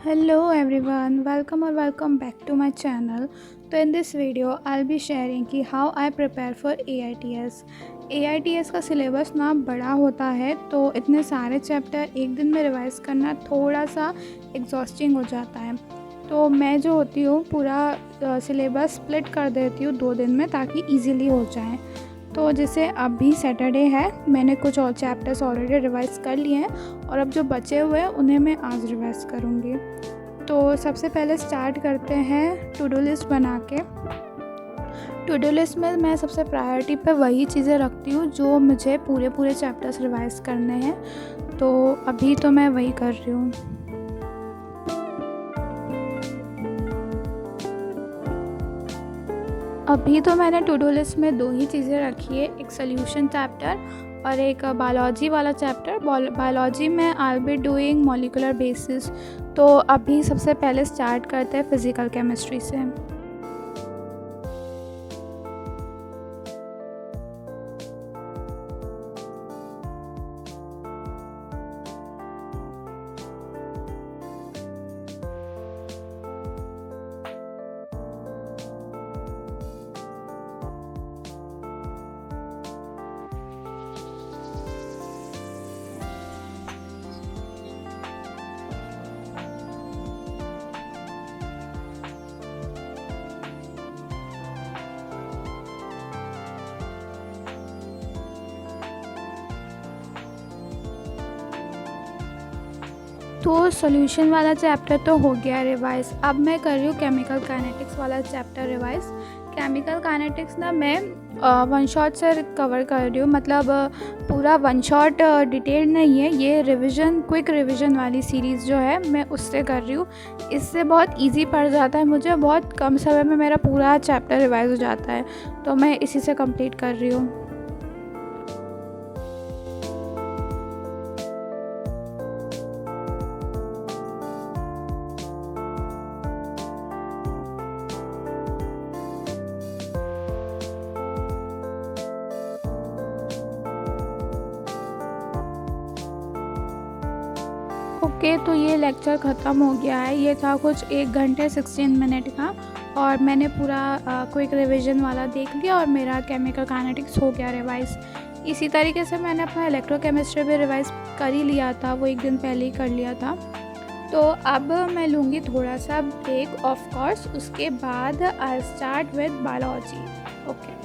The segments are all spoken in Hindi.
Hello everyone, welcome back to my channel. तो in this video I'll be sharing कि how I prepare for AITS. AITS का सिलेबस ना बड़ा होता है तो इतने सारे चैप्टर एक दिन में रिवाइज करना थोड़ा सा एग्जॉस्टिंग हो जाता है। तो मैं जो होती हूँ पूरा सिलेबस स्प्लिट कर देती हूँ 2 दिन में ताकि इजीली हो जाए। तो जैसे अभी सैटरडे है, मैंने कुछ और चैप्टर्स ऑलरेडी रिवाइज़ कर लिए हैं और अब जो बचे हुए हैं उन्हें मैं आज रिवाइज़ करूँगी। तो सबसे पहले स्टार्ट करते हैं टू डू लिस्ट बना के। टू डू लिस्ट में मैं सबसे प्रायोरिटी पे वही चीज़ें रखती हूँ जो मुझे पूरे चैप्टर्स रिवाइज़ करने हैं। तो अभी तो मैं वही कर रही हूँ। अभी तो मैंने टू डू लिस्ट में 2 ही चीज़ें रखी है, एक सोल्यूशन चैप्टर और एक बायोलॉजी वाला चैप्टर। बायोलॉजी में I will be doing molecular basis. तो अभी सबसे पहले स्टार्ट करते हैं फिज़िकल केमिस्ट्री से। तो सॉल्यूशन वाला चैप्टर तो हो गया रिवाइज। अब मैं कर रही हूँ केमिकल काइनेटिक्स वाला चैप्टर रिवाइज। केमिकल काइनेटिक्स ना मैं वन शॉट से कवर कर रही हूँ, मतलब पूरा वन शॉट डिटेल नहीं है, ये रिवीजन क्विक रिवीजन वाली सीरीज़ जो है मैं उससे कर रही हूँ। इससे बहुत इजी पड़ जाता है मुझे, बहुत कम समय में मेरा पूरा चैप्टर रिवाइज हो जाता है, तो मैं इसी से कंप्लीट कर रही हूँ। ओके, तो ये लेक्चर ख़त्म हो गया है। ये था कुछ 1 घंटे 16 मिनट का और मैंने पूरा क्विक रिवीजन वाला देख लिया और मेरा केमिकल काइनेटिक्स हो गया रिवाइज़। इसी तरीके से मैंने अपना इलेक्ट्रोकेमिस्ट्री भी रिवाइज़ कर ही लिया था, वो 1 दिन पहले ही कर लिया था। तो अब मैं लूँगी थोड़ा सा ब्रेक ऑफ कोर्स, उसके बाद I start with biology. Okay.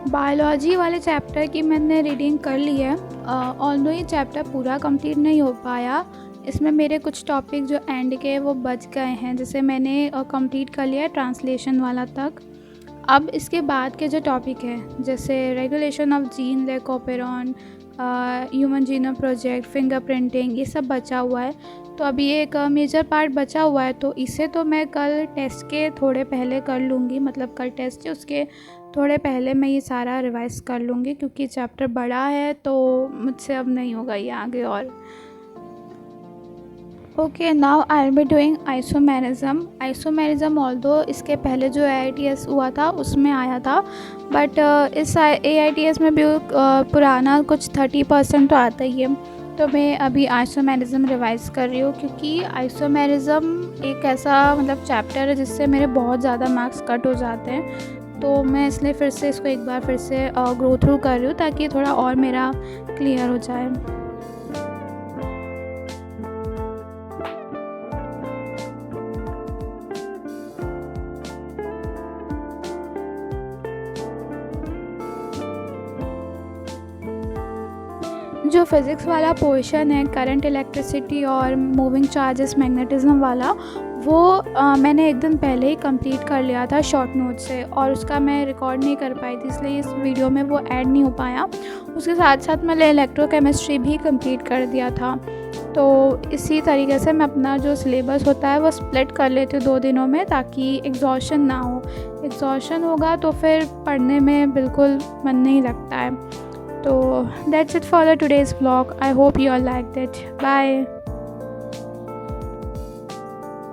Biology वाले चैप्टर की मैंने रीडिंग कर ली है। ऑल्दो ये चैप्टर पूरा कंप्लीट नहीं हो पाया, इसमें मेरे कुछ टॉपिक जो एंड के वो बच गए हैं। जैसे मैंने कंप्लीट कर लिया है ट्रांसलेशन वाला तक। अब इसके बाद के जो टॉपिक है जैसे regulation of gene, lac operon, human genome project, fingerprinting, ये सब बचा हुआ है। तो अभी एक मेजर पार्ट बचा हुआ है, तो इसे तो मैं कल टेस्ट के थोड़े पहले कर लूँगी, मतलब कल टेस्ट है उसके थोड़े पहले मैं ये सारा रिवाइज़ कर लूँगी, क्योंकि चैप्टर बड़ा है तो मुझसे अब नहीं होगा ये आगे और। Okay, now I will be doing isomerism. Although इसके पहले जो AITS हुआ था उसमें आया था, बट इस AITS में भी पुराना कुछ 30% तो आता ही है। तो मैं अभी आइसोमेरिज्म रिवाइज़ कर रही हूँ, क्योंकि आइसोमेरिज्म एक ऐसा मतलब चैप्टर है जिससे मेरे बहुत ज़्यादा मार्क्स कट हो जाते हैं। तो मैं इसलिए फिर से इसको एक बार फिर से गो थ्रू कर रही हूँ ताकि थोड़ा और मेरा क्लियर हो जाए। जो फिज़िक्स वाला पोर्शन है करंट, इलेक्ट्रिसिटी और मूविंग चार्जेस, मैग्नेटिज्म वाला, वो मैंने एक दिन पहले ही कंप्लीट कर लिया था शॉर्ट नोट से, और उसका मैं रिकॉर्ड नहीं कर पाई थी, इसलिए इस वीडियो में वो ऐड नहीं हो पाया। उसके साथ साथ मैंने इलेक्ट्रोकेमिस्ट्री भी कंप्लीट कर दिया था। तो इसी तरीके से मैं अपना जो सिलेबस होता है वो स्प्लिट कर लेती हूँ 2 दिनों में, ताकि एग्जॉशन ना हो। एग्जॉशन होगा तो फिर पढ़ने में बिल्कुल मन नहीं लगता है। तो that's it for the today's vlog. I hope you all like that. Bye.